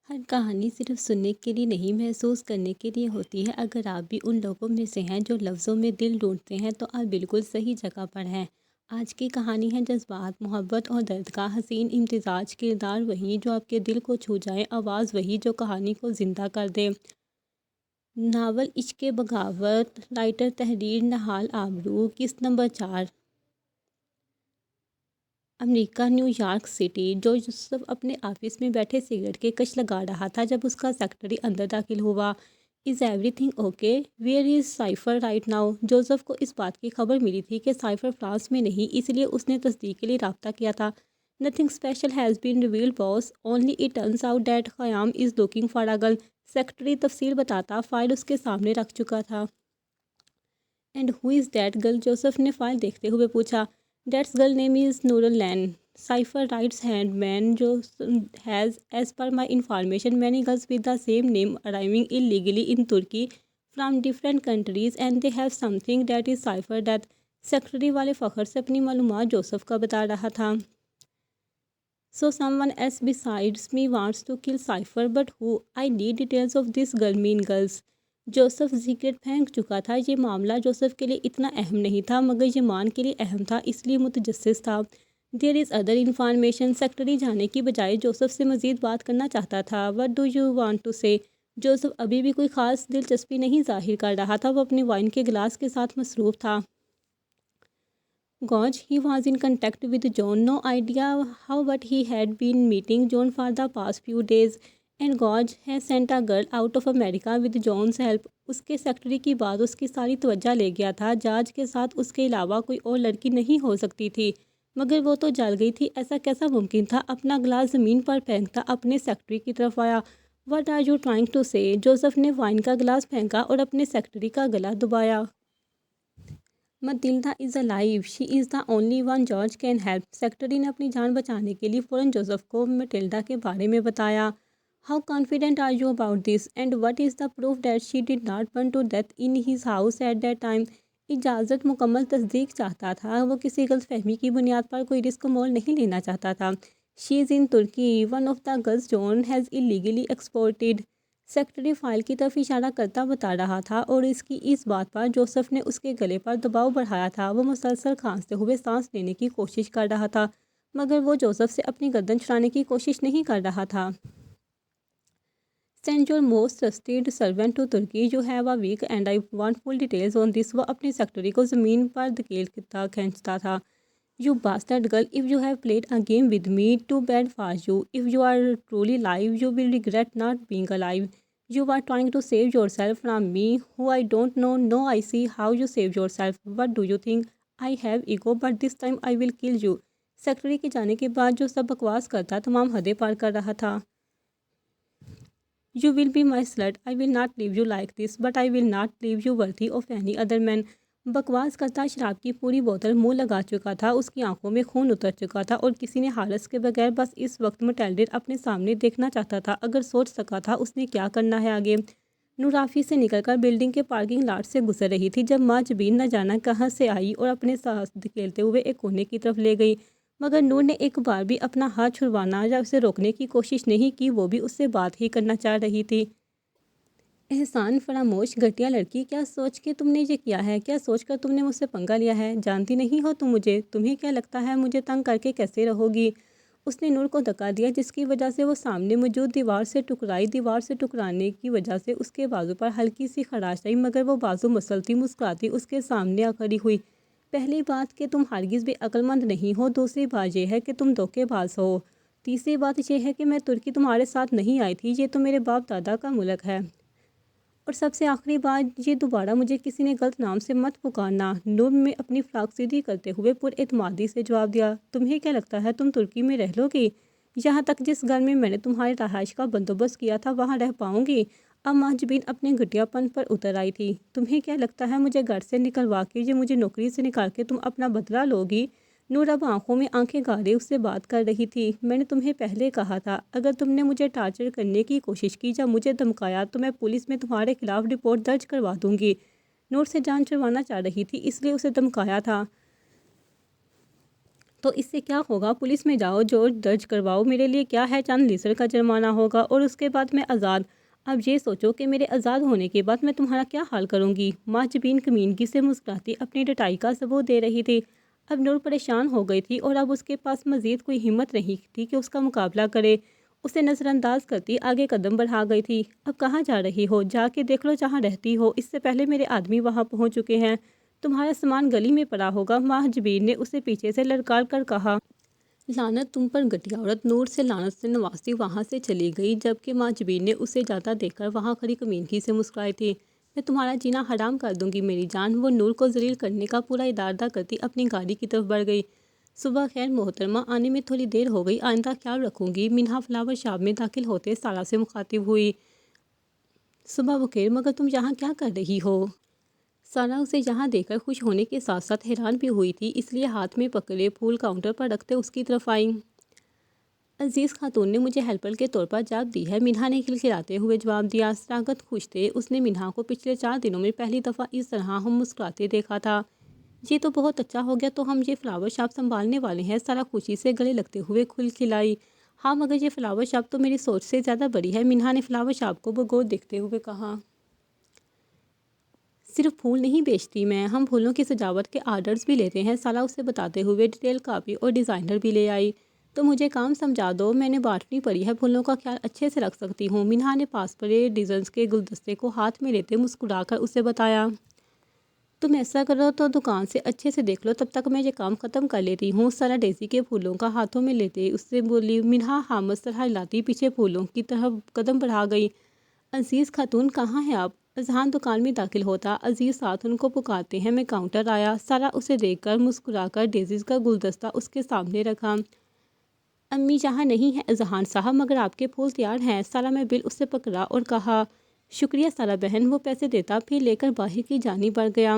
ہر کہانی صرف سننے کے لیے نہیں، محسوس کرنے کے لیے ہوتی ہے۔ اگر آپ بھی ان لوگوں میں سے ہیں جو لفظوں میں دل ڈھونڈتے ہیں تو آپ بالکل صحیح جگہ پر ہیں۔ آج کی کہانی ہے جذبات، محبت اور درد کا حسین امتزاج۔ کردار وہی جو آپ کے دل کو چھو جائے، آواز وہی جو کہانی کو زندہ کر دے۔ ناول عشق بغاوت، رائٹر تحریر نہال آبرو، قسط نمبر 4۔ امریکہ، نیو یارک سٹی۔ جوزف اپنے آفس میں بیٹھے سگریٹ کے کش لگا رہا تھا جب اس کا سیکرٹری اندر داخل ہوا۔ Is every thing okay? Where is cipher right now? Joseph کو اس بات کی خبر ملی تھی کہ سائفر فرانس میں نہیں، اس لیے اس نے تصدیق کے لیے رابطہ کیا تھا۔ Nothing special has been revealed boss, only it turns out that قیام is looking for a girl. Secretary تفصیل بتاتا فائل اس کے سامنے رکھ چکا تھا۔ And who is that girl? Joseph نے فائل دیکھتے ہوئے پوچھا۔ That's girl name is Noral Lane, cipher rights hand man جو has as per my information many girls with the same name arriving illegally in Turkey from different countries and they have something that is cipher that secretary والے فخر سے اپنی معلومات Joseph کا بتا رہا تھا۔ So someone else besides me wants to kill Cypher but who? I need details of this girl mean girls۔ Joseph cigarette پھینک چکا تھا۔ یہ معاملہ جوزف کے لیے اتنا اہم نہیں تھا مگر جمان کے لیے اہم تھا، اس لیے متجسس تھا۔ دیر از ادر انفارمیشن۔ سیکرٹری جانے کی بجائے جوزف سے مزید بات کرنا چاہتا تھا۔ What do you want to say? Joseph ابھی بھی کوئی خاص دلچسپی نہیں ظاہر کر رہا تھا، وہ اپنے وائن کے گلاس کے ساتھ مصروف تھا۔ Gouge he was in contact with John, no idea how but he had been meeting John for the past few days and Gouge has sent a girl out of America with John's help. اس کے secretary کی بات اس کی ساری توجہ لے گیا تھا۔ جاج کے ساتھ اس کے علاوہ کوئی اور لڑکی نہیں ہو سکتی تھی مگر وہ تو جل گئی تھی، ایسا کیسا ممکن تھا؟ اپنا گلاس زمین پر پھینکتا اپنے سیکرٹری کی طرف آیا۔ What are you trying to say? Joseph نے وائن کا گلاس پھینکا اور اپنے سیکرٹری کا گلا دبایا۔ Matilda is alive, she is the only one George can help. Secretary نے اپنی جان بچانے کے لیے فوراً جوزف کو مٹلڈا کے بارے میں بتایا۔ How confident are you about this? And what is the proof that she did not burn to death in his house at that time? اجازت مکمل تصدیق چاہتا تھا، وہ کسی غلط فہمی کی بنیاد پر کوئی رسک مول نہیں لینا چاہتا تھا۔ She is in Turkey, one of the girls John has illegally exported۔ Secretary file کی طرف اشارہ کرتا بتا رہا تھا اور اس کی اس بات پر جوزف نے اس کے گلے پر دباؤ بڑھایا تھا۔ وہ مسلسل کھانستے ہوئے سانس لینے کی کوشش کر رہا تھا مگر وہ جوزف سے اپنی گردن چھڑانے کی کوشش نہیں کر رہا تھا۔ Send your most trusted servant to Turkey, you have a week and I want full details on this. وہ اپنے سیکرٹری کو زمین پر دھکیلتا کھینچتا تھا۔ You bastard girl, if you have played a game with me, too bad for you. If you are truly live you will regret not being alive. You are trying to save yourself from me who I don't know. Know I see how you save yourself. What do you think I have ego but this time I will kill you. Secretary کے جانے کے بعد جو سب بکواس کرتا تمام حدیں پار کر رہا تھا۔ You will be my slut. I will not leave you like this, but I will not leave you worthy of any other man۔ بکواس کرتا شراب کی پوری بوتل منہ لگا چکا تھا، اس کی آنکھوں میں خون اتر چکا تھا اور کسی نے حارس کے بغیر بس اس وقت مٹلڈا اپنے سامنے دیکھنا چاہتا تھا۔ اگر سوچ سکا تھا اس نے کیا کرنا ہے آگے۔ نور آفس سے نکل کر بلڈنگ کے پارکنگ لاٹ سے گزر رہی تھی جب ماں جبین نہ جانا کہاں سے آئی اور اپنے ساتھ دھکیلتے ہوئے ایک کونے کی طرف لے گئی مگر نور نے ایک بار بھی اپنا ہاتھ چھڑوانا یا اسے روکنے کی کوشش نہیں کی، وہ بھی اس سے بات ہی کرنا چاہ رہی تھی۔ احسان فراموش، گھٹیا لڑکی، کیا سوچ کے تم نے یہ کیا ہے؟ کیا سوچ کر تم نے مجھ سے پنگا لیا ہے؟ جانتی نہیں ہو تم مجھے؟ تمہیں کیا لگتا ہے مجھے تنگ کر کے کیسے رہو گی؟ اس نے نور کو دھکا دیا جس کی وجہ سے وہ سامنے موجود دیوار سے ٹکرائی۔ دیوار سے ٹکرانے کی وجہ سے اس کے بازو پر ہلکی سی خراش آئی مگر وہ بازو مسلتی مسکراتی اس کے سامنے آ کھڑی ہوئی۔ پہلی بات کہ تم ہرگز بھی عقل مند نہیں ہو، دوسری بات یہ ہے کہ تم دھوکے باز ہو، تیسری بات یہ ہے کہ میں ترکی تمہارے ساتھ نہیں آئی تھی، یہ تو میرے باپ دادا کا ملک ہے، اور سب سے آخری بات یہ دوبارہ مجھے کسی نے غلط نام سے مت پکارنا۔ نور میں اپنی فراق سیدھی کرتے ہوئے پر اعتمادی سے جواب دیا۔ تمہیں کیا لگتا ہے تم ترکی میں رہ لو گی؟ یہاں تک جس گھر میں نے تمہاری رہائش کا بندوبست کیا تھا وہاں رہ پاؤں گی؟ اب ماں جبین اپنے گھٹیا پن پر اتر آئی تھی۔ تمہیں کیا لگتا ہے مجھے گھر سے نکلوا کے یا مجھے نوکری سے نکال کے تم اپنا بدلہ لو گی؟ نور اب آنکھوں میں آنکھیں گاڑے اس سے بات کر رہی تھی۔ میں نے تمہیں پہلے کہا تھا اگر تم نے مجھے ٹارچر کرنے کی کوشش کی یا مجھے دھمکایا تو میں پولیس میں تمہارے خلاف رپورٹ درج کروا دوں گی۔ نور سے جان چھڑوانا چاہ رہی تھی اس لیے اسے دھمکایا تھا۔ تو اس سے کیا ہوگا؟ پولیس میں جاؤ، جو درج کرواؤ، میرے لیے کیا ہے، چند لیسر کا جرمانہ ہوگا اور اس کے بعد میں آزاد۔ اب یہ سوچو کہ میرے آزاد ہونے کے بعد میں تمہارا کیا حال کروں گی؟ ماں جبین کمینگی سے مسکراتی اپنی ڈٹائی کا ثبوت دے رہی تھی۔ اب نور پریشان ہو گئی تھی اور اب اس کے پاس مزید کوئی ہمت نہیں تھی کہ اس کا مقابلہ کرے۔ اسے نظر انداز کرتی آگے قدم بڑھا گئی تھی۔ اب کہاں جا رہی ہو؟ جا کے دیکھ لو جہاں رہتی ہو، اس سے پہلے میرے آدمی وہاں پہنچ چکے ہیں، تمہارا سامان گلی میں پڑا ہوگا۔ ماں جبین نے اسے پیچھے سے للکار کر کہا۔ لعنت تم پر گھٹیا عورت! نور سے لعنت سے نوازتی وہاں سے چلی گئی، جبکہ ماں جبین نے اسے جاتا دیکھ کر وہاں کھڑی کمینگی سے مسکرائی تھی۔ میں تمہارا جینا حرام کر دوں گی میری جان۔ وہ نور کو ذلیل کرنے کا پورا ارادہ کرتی اپنی گاڑی کی طرف بڑھ گئی۔ صبح خیر محترمہ، آنے میں تھوڑی دیر ہو گئی، آئندہ خیال رکھوں گی۔ منہا فلاور شاپ میں داخل ہوتے سارا سے مخاطب ہوئی۔ صبح بخیر، مگر تم یہاں کیا کر رہی ہو؟ سارا اسے یہاں دیکھ کر خوش ہونے کے ساتھ ساتھ حیران بھی ہوئی تھی، اس لیے ہاتھ میں پکڑے پھول کاؤنٹر پر رکھتے اس کی طرف آئی۔ عزیز خاتون نے مجھے ہیلپر کے طور پر جاب دی ہے، منہا نے کھلکھلاتے ہوئے جواب دیا۔ سراغت خوش تھے، اس نے منہا کو پچھلے 4 دنوں میں پہلی دفعہ اس طرح ہم مسکراتے دیکھا تھا۔ یہ تو بہت اچھا ہو گیا، تو ہم یہ فلاور شاپ سنبھالنے والے ہیں، سارا خوشی سے گلے لگتے ہوئے کھلکھلائی۔ ہاں مگر یہ فلاور شاپ تو میری سوچ سے زیادہ بڑی ہے، منہا نے فلاور شاپ کو بغور دیکھتے ہوئے کہا۔ صرف پھول نہیں بیچتی میں، ہم پھولوں کی سجاوٹ کے آرڈرز بھی لیتے ہیں، سارا اسے بتاتے ہوئے ڈیٹیل کاپی اور ڈیزائنر بھی لے آئی۔ تو مجھے کام سمجھا دو، میں نے باٹنی پڑھی ہے، پھولوں کا خیال اچھے سے رکھ سکتی ہوں۔ منہا نے پاس پڑے ڈیزائنز کے گلدستے کو ہاتھ میں لیتے مسکرا کر اسے بتایا۔ تم ایسا کرو تو دکان سے اچھے سے دیکھ لو، تب تک میں یہ کام ختم کر لیتی ہوں۔ سارا ڈیزی کے پھولوں کا ہاتھوں میں لیتے اس سے بولی۔ منہا حامد سر ہلاتی پیچھے پھولوں کی طرف قدم بڑھا گئی۔ عزیز خاتون کہاں ہیں آپ؟ اذہان دکان میں داخل ہوتا۔ عزیز ساتھ ان کو پکارتے ہیں، میں کاؤنٹر آیا۔ سارا اسے دیکھ کر مسکرا کر ڈیزیز کا گلدستہ اس کے سامنے رکھا۔ امی یہاں نہیں ہے اذہان صاحب، مگر آپ کے پھول تیار ہیں۔ سارا میں بل اسے پکڑا اور کہا شکریہ سارا بہن۔ وہ پیسے دیتا پھر لے کر باہر کی جانب بڑھ گیا۔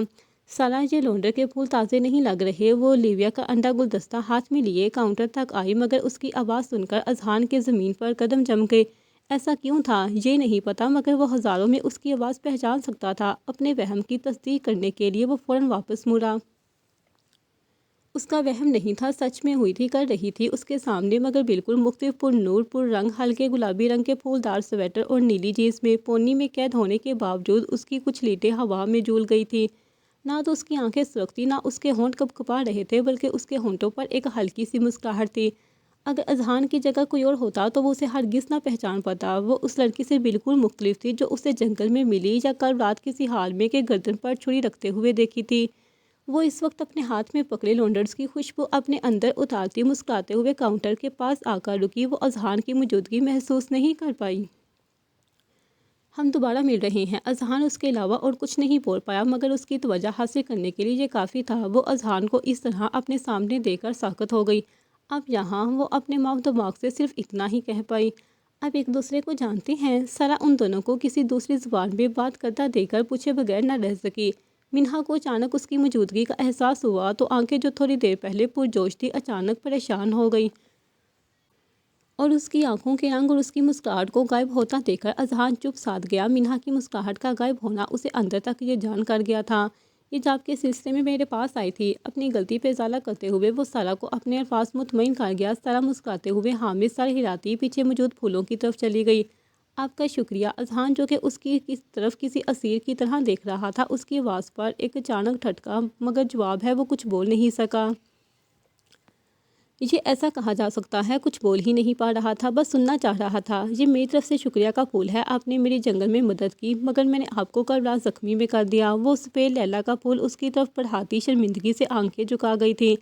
سارا یہ لونڈر کے پھول تازے نہیں لگ رہے؟ وہ لیویا کا انڈا گلدستہ ہاتھ میں لیے کاؤنٹر تک آئی، مگر اس کی آواز سن کر اذہان کے زمین پر قدم جم گئے۔ ایسا کیوں تھا یہ نہیں پتا، مگر وہ ہزاروں میں اس کی آواز پہچان سکتا تھا۔ اپنے وہم کی تصدیق کرنے کے لیے وہ فوراً واپس مڑا۔ اس کا وہم نہیں تھا، سچ میں ہوئی تھی، کر رہی تھی اس کے سامنے، مگر بالکل مختلف پر نور پر رنگ ہلکے گلابی رنگ کے پھولدار سویٹر اور نیلی جینس میں۔ پونی میں قید ہونے کے باوجود اس کی کچھ لیٹیں ہوا میں جھول گئی تھی۔ نہ تو اس کی آنکھیں سرخ تھی، نہ اس کے ہونٹ کپکپا رہے تھے، بلکہ اس کے ہونٹوں پر ایک ہلکی سی مسکراہٹ تھی۔ اگر اذہان کی جگہ کوئی اور ہوتا تو وہ اسے ہرگز نہ پہچان پاتا۔ وہ اس لڑکی سے بالکل مختلف تھی جو اسے جنگل میں ملی یا کل رات کسی حال میں کے گردن پر چھری رکھتے ہوئے دیکھی تھی۔ وہ اس وقت اپنے ہاتھ میں پکڑے لونڈرز کی خوشبو اپنے اندر اتارتی مسکراتے ہوئے کاؤنٹر کے پاس آ کر رکی۔ وہ اذہان کی موجودگی محسوس نہیں کر پائی۔ ہم دوبارہ مل رہے ہیں، اذہان اس کے علاوہ اور کچھ نہیں بول پایا، مگر اس کی توجہ حاصل کرنے کے لیے یہ کافی تھا۔ وہ اذہان کو اس طرح اپنے سامنے دیکھ کر ساکت ہو گئی۔ اب یہاں وہ اپنے ماؤ دماغ سے صرف اتنا ہی کہہ پائی، اب ایک دوسرے کو جانتے ہیں؟ سارا ان دونوں کو کسی دوسری زبان میں بات کرتا دیکھ کر پوچھے بغیر نہ رہ سکی۔ منہا کو اچانک اس کی موجودگی کا احساس ہوا تو آنکھیں جو تھوڑی دیر پہلے پرجوش تھی اچانک پریشان ہو گئی، اور اس کی آنکھوں کے رنگ اور اس کی مسکراہٹ کو غائب ہوتا دیکھ کر اذہان چپ سادھ گیا۔ منہا کی مسکراہٹ کا غائب ہونا اسے اندر تک یہ جان کر گیا تھا، یہ جاب کے سلسلے میں میرے پاس آئی تھی۔ اپنی غلطی پہ ازالہ کرتے ہوئے وہ سارا کو اپنے الفاظ مطمئن کر گیا۔ سارا مسکراتے ہوئے حامد سر ہلاتی پیچھے موجود پھولوں کی طرف چلی گئی۔ آپ کا شکریہ۔ اذہان جو کہ اس کی طرف کسی اسیر کی طرح دیکھ رہا تھا، اس کی آواز پر ایک اچانک ٹھٹکا، مگر جواب ہے وہ کچھ بول نہیں سکا۔ یہ ایسا کہا جا سکتا ہے کچھ بول ہی نہیں پا رہا تھا، بس سننا چاہ رہا تھا۔ یہ میری طرف سے شکریہ کا پھول ہے، آپ نے میری جنگل میں مدد کی، مگر میں نے آپ کو کل رات زخمی میں کر دیا۔ وہ سفید لیلا کا پھول اس کی طرف بڑھاتی شرمندگی سے آنکھیں جھکا گئی تھی۔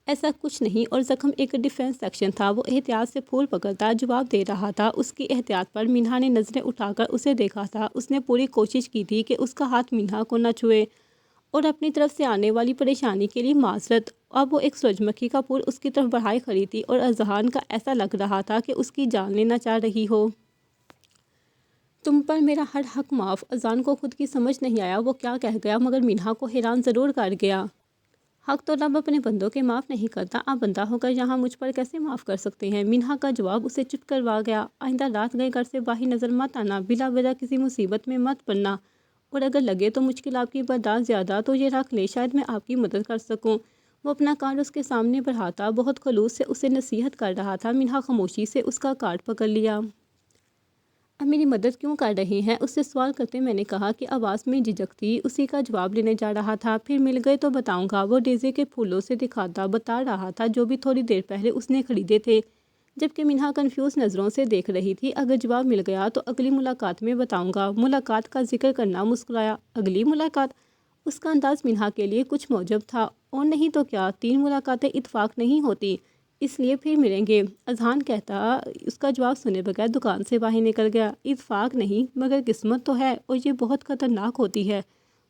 ایسا کچھ نہیں، اور زخم ایک ڈیفنس سیکشن تھا۔ وہ احتیاط سے پھول پکڑتا جواب دے رہا تھا۔ اس کی احتیاط پر منہا نے نظریں اٹھا کر اسے دیکھا تھا۔ اس نے پوری کوشش کی تھی کہ اس کا ہاتھ منہا کو نہ چھوئے، اور اپنی طرف سے آنے والی پریشانی کے لیے معذرت۔ اب وہ ایک سورج مکھی کا پھول اس کی طرف بڑھائے کھڑی تھی، اور اذہان کا ایسا لگ رہا تھا کہ اس کی جان لینا چاہ رہی ہو۔ تم پر میرا ہر حق معاف۔ اذہان کو خود کی سمجھ نہیں آیا وہ کیا کہہ گیا، مگر منہا کو حیران ضرور کر گیا۔ حق تو رب اپنے بندوں کے معاف نہیں کرتا، آپ بندہ ہو کر یہاں مجھ پر کیسے معاف کر سکتے ہیں؟ منہا کا جواب اسے چپ کروا گیا۔ آئندہ رات گئے گھر سے باہر نظر مت آنا، بلا وجہ کسی مصیبت میں مت پڑنا، اور اگر لگے تو مشکل آپ کی برداشت زیادہ تو یہ رکھ لیں، شاید میں آپ کی مدد کر سکوں۔ وہ اپنا کارڈ اس کے سامنے بڑھاتا بہت خلوص سے اسے نصیحت کر رہا تھا۔ منہا خاموشی سے اس کا کارڈ پکڑ لیا۔ اب میری مدد کیوں کر رہے ہیں؟ اس سے سوال کرتے میں نے کہا کہ آواز میں جھجک تھی۔ اسی کا جواب لینے جا رہا تھا۔ پھر مل گئے تو بتاؤں گا، وہ ڈیزی کے پھولوں سے دکھاتا بتا رہا تھا جو بھی تھوڑی دیر پہلے اس نے خریدے تھے، جبکہ منہا کنفیوز نظروں سے دیکھ رہی تھی۔ اگر جواب مل گیا تو اگلی ملاقات میں بتاؤں گا۔ ملاقات کا ذکر کرنا مسکرایا۔ اگلی ملاقات؟ اس کا انداز منہا کے لیے کچھ معجب تھا۔ اور نہیں تو کیا، 3 ملاقاتیں اتفاق نہیں ہوتی، اس لیے پھر ملیں گے، اذہان کہتا اس کا جواب سنے بغیر دکان سے باہر نکل گیا۔ اتفاق نہیں مگر قسمت تو ہے، اور یہ بہت خطرناک ہوتی ہے۔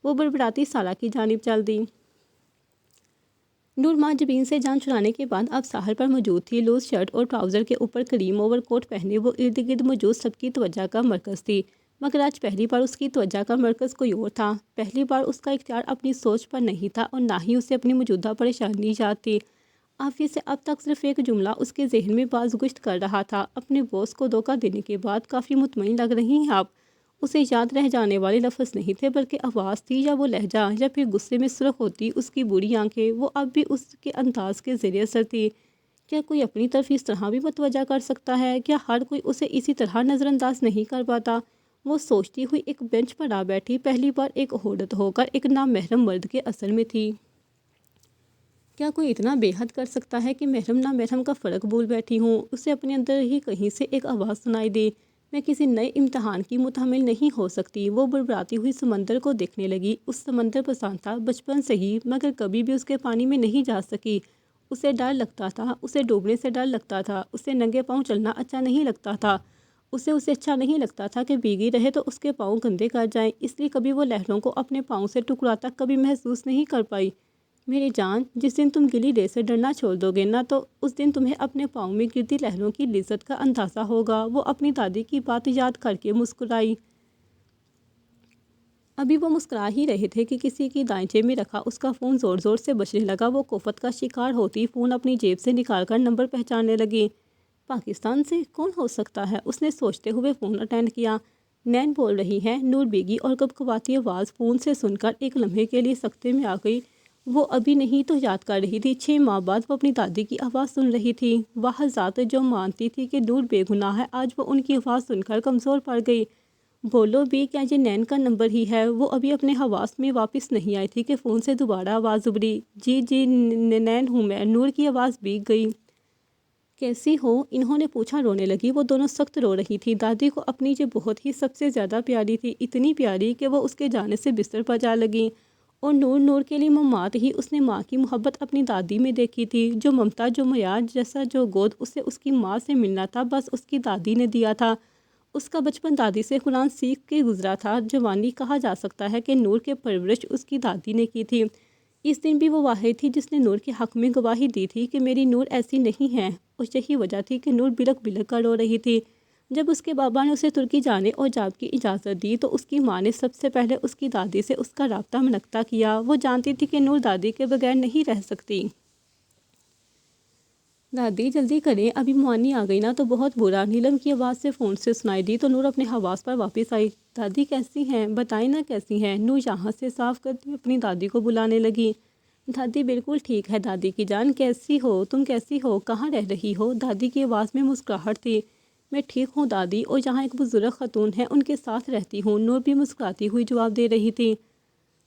وہ بڑبڑاتی سارا کی جانب چل دی۔ نور ماں جبین سے جان چھڑانے کے بعد اب ساحل پر موجود تھی۔ لوز شرٹ اور ٹراؤزر کے اوپر کریم اوور کوٹ پہنے وہ ارد گرد موجود سب کی توجہ کا مرکز تھی، مگر آج پہلی بار اس کی توجہ کا مرکز کوئی اور تھا۔ پہلی بار اس کا اختیار اپنی سوچ پر نہیں تھا، اور نہ ہی اسے اپنی موجودہ پریشانی یاد تھی۔ آفس سے اب تک صرف ایک جملہ اس کے ذہن میں باز گشت کر رہا تھا، اپنے باس کو دھوکہ دینے کے بعد کافی مطمئن لگ رہی ہیں آپ۔ اسے یاد رہ جانے والے لفظ نہیں تھے، بلکہ آواز تھی، یا وہ لہجہ، یا پھر غصے میں سرخ ہوتی اس کی بری آنکھیں۔ وہ اب بھی اس کے انداز کے زیر اثر تھی۔ کیا کوئی اپنی طرف اس طرح بھی متوجہ کر سکتا ہے؟ کیا ہر کوئی اسے اسی طرح نظر انداز نہیں کر پاتا؟ وہ سوچتی ہوئی ایک بینچ پر آ بیٹھی۔ پہلی بار ایک عورت ہو کر ایک نامحرم مرد کے اثر میں تھی۔ کیا کوئی اتنا بے حد کر سکتا ہے کہ محرم نامحرم کا فرق بھول بیٹھی ہوں؟ اسے اپنے اندر ہی کہیں سے ایک آواز سنائی دی، میں کسی نئے امتحان کی متحمل نہیں ہو سکتی۔ وہ بڑبڑاتی ہوئی سمندر کو دیکھنے لگی۔ اس سمندر پسند تھا، بچپن سے ہی، مگر کبھی بھی اس کے پانی میں نہیں جا سکی۔ اسے ڈر لگتا تھا، اسے ڈوبنے سے ڈر لگتا تھا، اسے ننگے پاؤں چلنا اچھا نہیں لگتا تھا، اسے اچھا نہیں لگتا تھا کہ بھیگی رہے تو اس کے پاؤں گندے کر جائیں، اس لیے کبھی وہ لہروں کو اپنے پاؤں سے ٹکراتا کبھی محسوس نہیں کر پائی۔ میری جان، جس دن تم گلی ڈے سے ڈرنا چھوڑ دو گے نا، تو اس دن تمہیں اپنے پاؤں میں گرتی لہروں کی لذت کا اندازہ ہوگا۔ وہ اپنی دادی کی بات یاد کر کے مسکرائی۔ ابھی وہ مسکرا ہی رہے تھے کہ کسی کی دائیں جیب میں رکھا اس کا فون زور زور سے بجنے لگا۔ وہ کوفت کا شکار ہوتی فون اپنی جیب سے نکال کر نمبر پہچاننے لگی۔ پاکستان سے؟ کون ہو سکتا ہے؟ اس نے سوچتے ہوئے فون اٹینڈ کیا۔ نین بول رہی ہے، نور بیگی، اور کبکباتی آواز فون سے سن کر ایک لمحے کے لیے سکتے میں آ گئی۔ وہ ابھی نہیں تو یاد کر رہی تھی، 6 ماہ بعد وہ اپنی دادی کی آواز سن رہی تھی۔ واہ ذات جو مانتی تھی کہ نور بے گناہ ہے، آج وہ ان کی آواز سن کر کمزور پڑ گئی۔ بولو بھی، کیا یہ نین کا نمبر ہی ہے؟ وہ ابھی اپنے حواس میں واپس نہیں آئی تھی کہ فون سے دوبارہ آواز ابھری۔ جی جی نین ہوں میں۔ نور کی آواز بھیگ گئی۔ کیسی ہو؟ انہوں نے پوچھا رونے لگی۔ وہ دونوں سخت رو رہی تھی۔ دادی کو اپنی یہ بہت ہی سب سے زیادہ پیاری تھی، اتنی پیاری کہ وہ اس کے جانے سے بستر پر جا لگی۔ اور نور کے لیے ممات ہی۔ اس نے ماں کی محبت اپنی دادی میں دیکھی تھی، جو ممتا، جو معیار جیسا، جو گود اسے اس کی ماں سے ملنا تھا، بس اس کی دادی نے دیا تھا۔ اس کا بچپن دادی سے قرآن سیکھ کے گزرا تھا۔ جوانی کہا جا سکتا ہے کہ نور کے پرورش اس کی دادی نے کی تھی۔ اس دن بھی وہ واحد تھی جس نے نور کے حق میں گواہی دی تھی کہ میری نور ایسی نہیں ہے، اور یہی وجہ تھی کہ نور بلک بلک کر رو رہی تھی۔ جب اس کے بابا نے اسے ترکی جانے اور جاب کی اجازت دی تو اس کی ماں نے سب سے پہلے اس کی دادی سے اس کا رابطہ منقطع کیا۔ وہ جانتی تھی کہ نور دادی کے بغیر نہیں رہ سکتی۔ دادی جلدی کریں، ابھی موانی آ گئی نا تو بہت برا، نیلم کی آواز سے فون سے سنائی دی تو نور اپنے حواس پر واپس آئی۔ دادی کیسی ہیں؟ بتائیں نا کیسی ہیں؟ نور یہاں سے صاف کرتی اپنی دادی کو بلانے لگی۔ دادی بالکل ٹھیک ہے دادی کی جان، کیسی ہو تم؟ کیسی ہو؟ کہاں رہ رہی ہو؟ دادی کی آواز میں مسکراہٹ تھی۔ میں ٹھیک ہوں دادی، اور یہاں ایک بزرگ خاتون ہے، ان کے ساتھ رہتی ہوں۔ نور بھی مسکراتی ہوئی جواب دے رہی تھی۔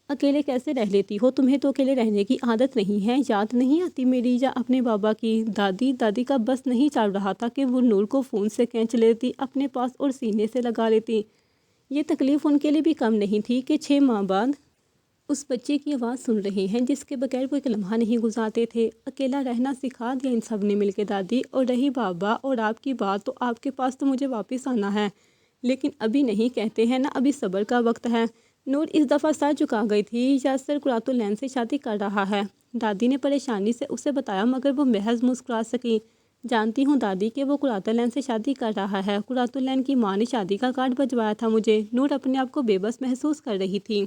اکیلے کیسے رہ لیتی ہو؟ تمہیں تو اکیلے رہنے کی عادت نہیں ہے، یاد نہیں آتی میری یا اپنے بابا کی؟ دادی کا بس نہیں چل رہا تھا کہ وہ نور کو فون سے کھینچ لیتی اپنے پاس اور سینے سے لگا لیتی۔ یہ تکلیف ان کے لیے بھی کم نہیں تھی کہ 6 ماہ بعد اس بچے کی آواز سن رہے ہیں جس کے بغیر وہ ایک لمحہ نہیں گزارتے تھے۔ اکیلا رہنا سکھا دیا ان سب نے مل کے دادی، اور رہی بابا اور آپ کی بات، تو آپ کے پاس تو مجھے واپس آنا ہے، لیکن ابھی نہیں کہتے ہیں نا، ابھی صبر کا وقت ہے۔ نور اس دفعہ سر جھکا گئی تھی۔ یاسر قرۃ العین سے شادی کر رہا ہے، دادی نے پریشانی سے اسے بتایا، مگر وہ محض مسکرا سکی۔ جانتی ہوں دادی کہ وہ قرۃ العین سے شادی کر رہا ہے، قرۃ العین کی ماں نے شادی کا کارڈ بھجوایا تھا مجھے۔ نور اپنے آپ کو بے بس محسوس کر رہی تھی۔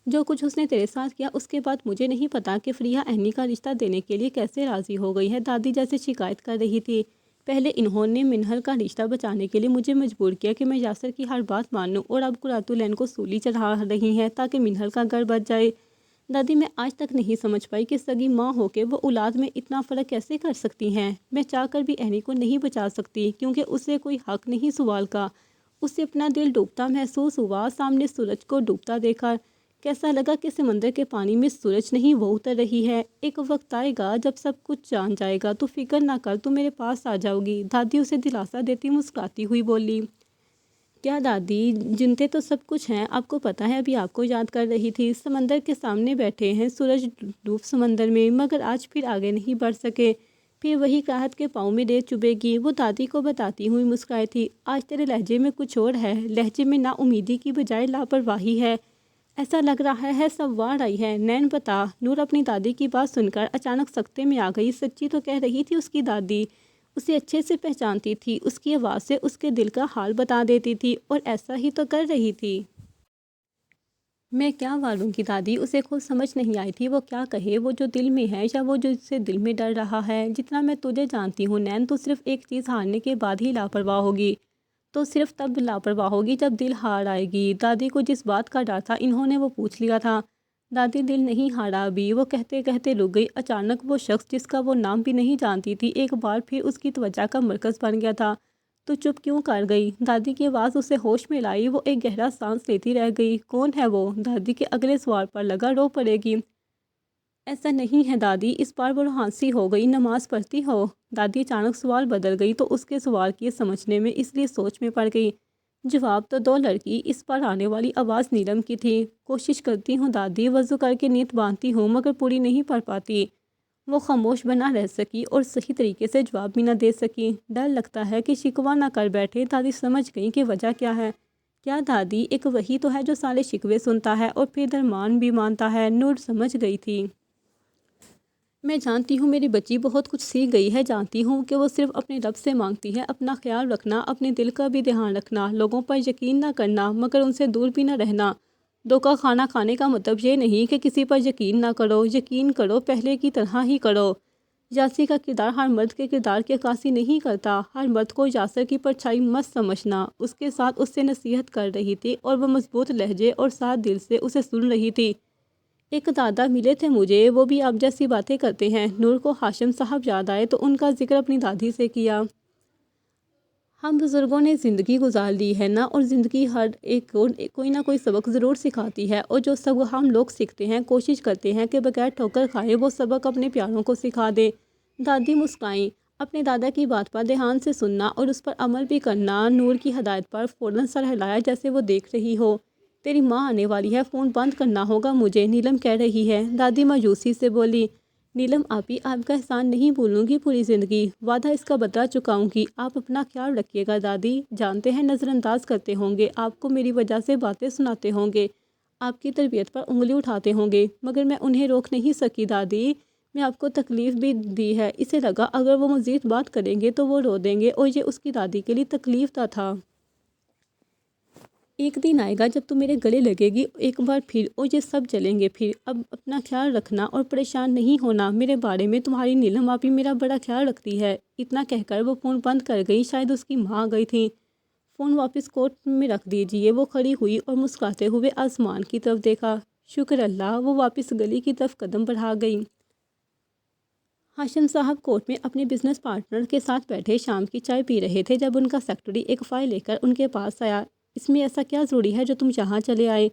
جو کچھ اس نے تیرے ساتھ کیا اس کے بعد مجھے نہیں پتا کہ فریحہ عینی کا رشتہ دینے کے لیے کیسے راضی ہو گئی ہے۔ دادی جیسے شکایت کر رہی تھی، پہلے انہوں نے منہل کا رشتہ بچانے کے لیے مجھے مجبور کیا کہ میں یاسر کی ہر بات مانوں، اور اب قرۃ العین کو سولی چڑھا رہی ہیں تاکہ منہل کا گھر بچ جائے۔ دادی میں آج تک نہیں سمجھ پائی کہ سگی ماں ہو کے وہ اولاد میں اتنا فرق کیسے کر سکتی ہیں۔ میں چاہ کر بھی اینی کو نہیں بچا سکتی کیونکہ اسے کوئی حق نہیں سوال کا۔ اسے اپنا دل ڈوبتا محسوس ہوا، سامنے سورج کو ڈوبتا دیکھا، کیسا لگا کہ سمندر کے پانی میں سورج نہیں وہ اتر رہی ہے۔ ایک وقت آئے گا جب سب کچھ جان جائے گا، تو فکر نہ کر، تو میرے پاس آ جاؤ گی، دادی اسے دلاسا دیتی مسکراتی ہوئی بولی۔ کیا دادی، جنتے تو سب کچھ ہیں، آپ کو پتہ ہے ابھی آپ کو یاد کر رہی تھی، سمندر کے سامنے بیٹھے ہیں، سورج ڈوب سمندر میں، مگر آج پھر آگے نہیں بڑھ سکے، پھر وہی قحط کے پاؤں میں ریت چبھے گی۔ وہ دادی کو بتاتی ہوئی مسکرائی تھی، آج تیرے لہجے میں کچھ اور ہے، لہجے میں نا امیدی کی بجائے لاپرواہی ہے، ایسا لگ رہا ہے سوار آئی ہے۔ نین بتا۔ نور اپنی دادی کی بات سن کر اچانک سکتے میں آ گئی، سچی تو کہہ رہی تھی اس کی دادی، اسے اچھے سے پہچانتی تھی، اس کی آواز سے اس کے دل کا حال بتا دیتی تھی، اور ایسا ہی تو کر رہی تھی۔ میں کیا والوں کی دادی، اسے خود سمجھ نہیں آئی تھی وہ کیا کہے، وہ جو دل میں ہے یا وہ جو اسے دل میں ڈر رہا ہے۔ جتنا میں تجھے جانتی ہوں نین، تو صرف ایک چیز ہارنے کے بعد ہی لاپرواہ ہوگی، تو صرف تب لاپرواہ ہوگی جب دل ہار آئے گی۔ دادی کو جس بات کا ڈر تھا انہوں نے وہ پوچھ لیا تھا۔ دادی دل نہیں ہارا ابھی، وہ کہتے کہتے رک گئی۔ اچانک وہ شخص جس کا وہ نام بھی نہیں جانتی تھی ایک بار پھر اس کی توجہ کا مرکز بن گیا تھا۔ تو چپ کیوں کر گئی؟ دادی کی آواز اسے ہوش میں لائی، وہ ایک گہرا سانس لیتی رہ گئی۔ کون ہے وہ؟ دادی کے اگلے سوال پر لگا رو پڑے گی۔ ایسا نہیں ہے دادی، اس بار وہ روحانسی ہو گئی، نماز پڑھتی ہو؟ دادی اچانک سوال بدل گئی تو اس کے سوال کی سمجھنے میں اس لیے سوچ میں پڑ گئی۔ جواب تو دو لڑکی، اس بار آنے والی آواز نیلم کی تھی۔ کوشش کرتی ہوں دادی، وضو کر کے نیت باندھتی ہوں، مگر پوری نہیں پڑھ پاتی۔ وہ خاموش بنا رہ سکی اور صحیح طریقے سے جواب بھی نہ دے سکی۔ ڈر لگتا ہے کہ شکوہ نہ کر بیٹھے۔ دادی سمجھ گئی کہ وجہ کیا ہے۔ کیا دادی؟ ایک وہی تو ہے جو سارے شکوے سنتا ہے اور پھر درمان بھی مانتا ہے۔ نور سمجھ گئی تھی۔ میں جانتی ہوں میری بچی بہت کچھ سیکھ گئی ہے، جانتی ہوں کہ وہ صرف اپنے رب سے مانگتی ہے اپنا خیال رکھنا، اپنے دل کا بھی دھیان رکھنا، لوگوں پر یقین نہ کرنا مگر ان سے دور بھی نہ رہنا۔ دھوکہ کھانا کھانے کا مطلب یہ نہیں کہ کسی پر یقین نہ کرو، یقین کرو، پہلے کی طرح ہی کرو۔ یاسی کا کردار ہر مرد کے کردار کی عکاسی نہیں کرتا۔ ہر مرد کو یاسر کی پرچھائی مت سمجھنا۔ اس کے ساتھ اس سے نصیحت کر رہی تھی اور وہ مضبوط لہجے اور صاف دل سے اسے سن رہی تھی۔ ایک دادا ملے تھے مجھے، وہ بھی آپ جیسی باتیں کرتے ہیں۔ نور کو ہاشم صاحب یاد آئے تو ان کا ذکر اپنی دادی سے کیا۔ ہم بزرگوں نے زندگی گزار لی ہے نا، اور زندگی ہر ایک کو کوئی نہ کوئی سبق ضرور سکھاتی ہے، اور جو سبق ہم لوگ سیکھتے ہیں کوشش کرتے ہیں کہ بغیر ٹھوکر کھائے وہ سبق اپنے پیاروں کو سکھا دے۔ دادی مسکرائیں۔ اپنے دادا کی بات پر دھیان سے سننا اور اس پر عمل بھی کرنا۔ نور کی ہدایت پر فوراً سر ہلایا جیسے وہ دیکھ رہی ہو۔ تیری ماں آنے والی ہے، فون بند کرنا ہوگا مجھے، نیلم کہہ رہی ہے۔ دادی مایوسی سے بولی، نیلم آپی، آپ کا احسان نہیں بھولوں گی پوری زندگی، وعدہ اس کا بدلہ چکاؤں گی، آپ اپنا خیال رکھیے گا دادی۔ جانتے ہیں نظر انداز کرتے ہوں گے، آپ کو میری وجہ سے باتیں سناتے ہوں گے، آپ کی تربیت پر انگلی اٹھاتے ہوں گے، مگر میں انہیں روک نہیں سکی دادی، میں آپ کو تکلیف بھی دی ہے۔ اسے لگا اگر وہ مزید بات کریں گے تو وہ رو دیں گے، اور یہ اس کی دادی کے لیے تکلیف دہ تھا۔ ایک دن آئے گا جب تم میرے گلے لگے گی ایک بار پھر، اور یہ سب جلیں گے پھر۔ اب اپنا خیال رکھنا اور پریشان نہیں ہونا میرے بارے میں، تمہاری نیلم آپی میرا بڑا خیال رکھتی ہے۔ اتنا کہہ کر وہ فون بند کر گئی، شاید اس کی ماں آ گئی تھی۔ فون واپس کوٹ میں رکھ دیجیے۔ وہ کھڑی ہوئی اور مسکراتے ہوئے آسمان کی طرف دیکھا۔ شکر اللہ۔ وہ واپس گلی کی طرف قدم بڑھا گئی۔ ہاشم صاحب کورٹ میں اپنے بزنس پارٹنر کے ساتھ بیٹھے شام کی چائے پی رہے تھے جب ان کا سیکرٹری ایک فائل لے کر ان کے پاس آیا۔ اس میں ایسا کیا ضروری ہے جو تم یہاں چلے آئے؟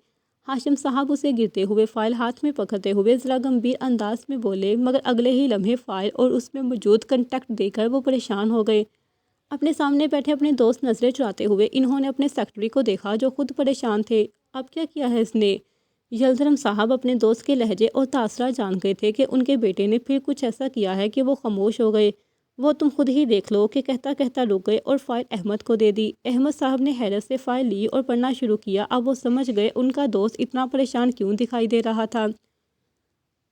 ہاشم صاحب اسے گرتے ہوئے فائل ہاتھ میں پکڑتے ہوئے ذرا گمبھیر انداز میں بولے، مگر اگلے ہی لمحے فائل اور اس میں موجود کنٹیکٹ دے کر وہ پریشان ہو گئے۔ اپنے سامنے بیٹھے اپنے دوست نظریں چراتے ہوئے انہوں نے اپنے سیکرٹری کو دیکھا جو خود پریشان تھے۔ اب کیا کیا ہے اس نے؟ یلدرم صاحب اپنے دوست کے لہجے اور تاثرات جان گئے تھے کہ ان کے بیٹے نے پھر کچھ ایسا کیا ہے کہ وہ خاموش ہو گئے۔ وہ تم خود ہی دیکھ لو، کہ کہتا کہتا رک گئے اور فائل احمد کو دے دی۔ احمد صاحب نے حیرت سے فائل لی اور پڑھنا شروع کیا۔ اب وہ سمجھ گئے ان کا دوست اتنا پریشان کیوں دکھائی دے رہا تھا۔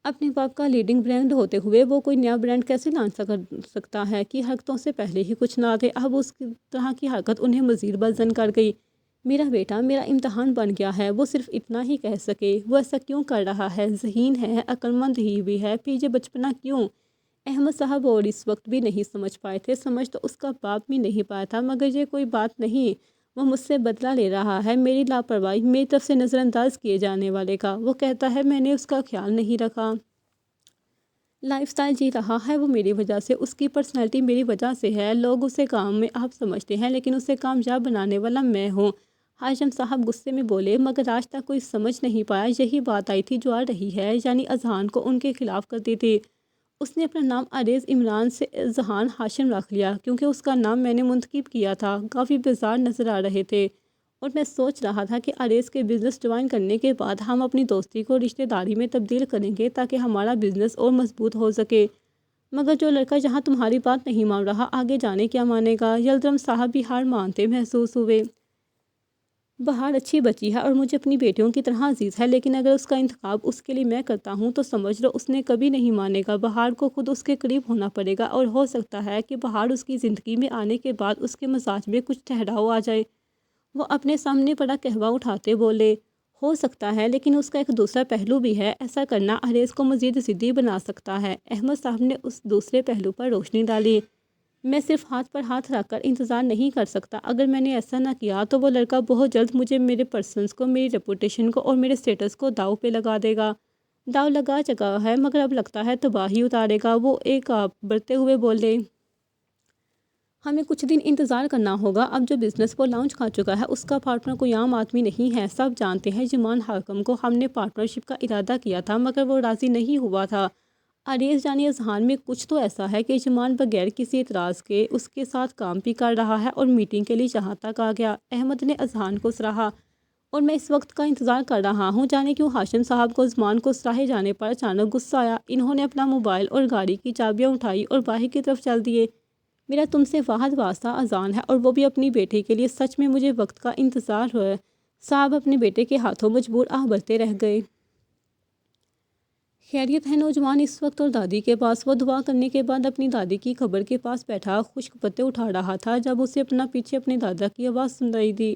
اپنے باپ کا لیڈنگ برانڈ ہوتے ہوئے وہ کوئی نیا برانڈ کیسے لانچ کر سکتا ہے کہ حرکتوں سے پہلے ہی کچھ نہ تھے۔ اب اس طرح کی حرکت انہیں مزید بدظن کر گئی۔ میرا بیٹا میرا امتحان بن گیا ہے، وہ صرف اتنا ہی کہہ سکے۔ وہ ایسا کیوں کر رہا ہے؟ ذہین ہے، عقل مند ہی بھی ہے، پھر یہ بچپنا کیوں؟ احمد صاحب اور اس وقت بھی نہیں سمجھ پائے تھے۔ سمجھ تو اس کا باپ بھی نہیں پایا تھا، مگر یہ کوئی بات نہیں، وہ مجھ سے بدلہ لے رہا ہے، میری لاپرواہی، میری طرف سے نظر انداز کیے جانے والے کا۔ وہ کہتا ہے میں نے اس کا خیال نہیں رکھا، لائف سٹائل جی رہا ہے وہ میری وجہ سے، اس کی پرسنالٹی میری وجہ سے ہے، لوگ اسے کام میں آپ سمجھتے ہیں لیکن اسے کامیاب بنانے والا میں ہوں۔ ہاشم صاحب غصے میں بولے، مگر آج تک کوئی سمجھ نہیں پایا یہی بات آئی تھی جو آ رہی ہے، یعنی اذہان کو ان کے خلاف کرتی تھی۔ اس نے اپنا نام عریض عمران سے اذہان ہاشم رکھ لیا کیونکہ اس کا نام میں نے منتخب کیا تھا۔ کافی بیزار نظر آ رہے تھے اور میں سوچ رہا تھا کہ عریض کے بزنس جوائن کرنے کے بعد ہم اپنی دوستی کو رشتہ داری میں تبدیل کریں گے تاکہ ہمارا بزنس اور مضبوط ہو سکے، مگر جو لڑکا جہاں تمہاری بات نہیں مان رہا آگے جانے کیا مانے گا۔ یلدرم صاحب بھی ہار مانتے محسوس ہوئے۔ بہار اچھی بچی ہے اور مجھے اپنی بیٹیوں کی طرح عزیز ہے، لیکن اگر اس کا انتخاب اس کے لیے میں کرتا ہوں تو سمجھ لو اس نے کبھی نہیں مانے گا۔ بہار کو خود اس کے قریب ہونا پڑے گا اور ہو سکتا ہے کہ بہار اس کی زندگی میں آنے کے بعد اس کے مزاج میں کچھ ٹھہراؤ آ جائے۔ وہ اپنے سامنے پڑا قہوہ اٹھاتے بولے، ہو سکتا ہے لیکن اس کا ایک دوسرا پہلو بھی ہے، ایسا کرنا عریض کو مزید ضدی بنا سکتا ہے۔ احمد صاحب نے اس دوسرے پہلو پر روشنی ڈالی، میں صرف ہاتھ پر ہاتھ رکھ کر انتظار نہیں کر سکتا، اگر میں نے ایسا نہ کیا تو وہ لڑکا بہت جلد مجھے، میرے پرسنس کو، میری ریپوٹیشن کو اور میرے سٹیٹس کو داؤ پہ لگا دے گا۔ داؤ لگا چکا ہے مگر اب لگتا ہے تباہی اتارے گا۔ وہ ایک بڑھتے ہوئے بولے، ہمیں کچھ دن انتظار کرنا ہوگا، اب جو بزنس وہ لانچ کر چکا ہے اس کا پارٹنر کوئی عام آدمی نہیں ہے، سب جانتے ہیں جمان حاکم کو ہم نے پارٹنرشپ کا ارادہ کیا تھا مگر وہ راضی نہیں ہوا تھا۔ عریض یعنی اذہان میں کچھ تو ایسا ہے کہ جمان بغیر کسی اعتراض کے اس کے ساتھ کام بھی کر رہا ہے اور میٹنگ کے لیے جہاں تک آ گیا۔ احمد نے اذہان کو سراہا، اور میں اس وقت کا انتظار کر رہا ہوں۔ جانے کیوں ہاشم صاحب کو عثمان کو سراہے جانے پر اچانک غصہ آیا، انہوں نے اپنا موبائل اور گاڑی کی چابیاں اٹھائی اور باہر کی طرف چل دیے۔ میرا تم سے واحد واسطہ اذان ہے اور وہ بھی اپنی بیٹے کے لیے، سچ میں مجھے وقت کا انتظار ہے۔ صاحب اپنے بیٹے کے ہاتھوں مجبور آہ بھرتے رہ گئے۔ خیریت ہے؟ نوجوان اس وقت اور دادی کے پاس، وہ دعا کرنے کے بعد اپنی دادی کی قبر کے پاس بیٹھا خشک پتے اٹھا رہا تھا جب اسے اپنا پیچھے اپنے دادا کی آواز سنائی دی،